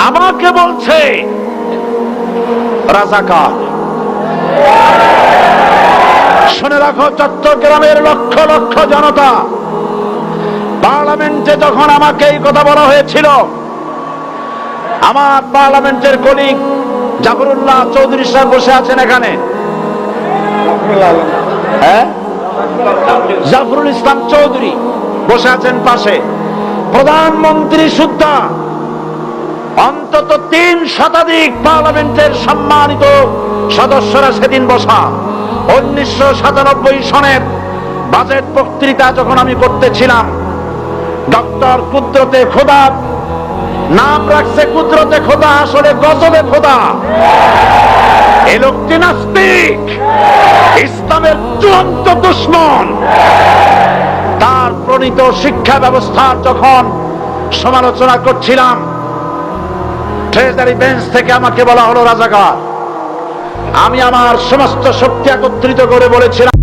আমাকে বলছে রাজাকার। শুনে রাখো, চট্টগ্রামের লক্ষ লক্ষ জনতা, পার্লামেন্টে যখন আমাকে এই কথা বলা হয়েছিল, আমার পার্লামেন্টের কলিগ জাফরুল্লাহ চৌধুরী সাহেব বসে আছেন এখানে, হ্যাঁ, জাফরুল ইসলাম চৌধুরী বসে আছেন পাশে, প্রধানমন্ত্রী সুদ্ধা, অন্তত 3 শতাধিক পার্লামেন্টের সম্মানিত সদস্যরা সেদিন বসা। 1997 সনের বাজেট বক্তৃতা যখন আমি করতেছিলাম, ডক্টর কুদরতে খোদা, নাম রাখছে কুদরতে খোদা, আসলে গজবে খোদা। এই লোকটি নাস্তিক, ইসলামের চূড়ান্ত দুশমন। তার প্রণীত শিক্ষা ব্যবস্থার যখন সমালোচনা করছিলাম, ট্রেজারি বেঞ্চ থেকে আমাকে বলা হলো রাজাকার। আমি আমার সমস্ত শক্তি একত্রিত করে বলেছিলাম,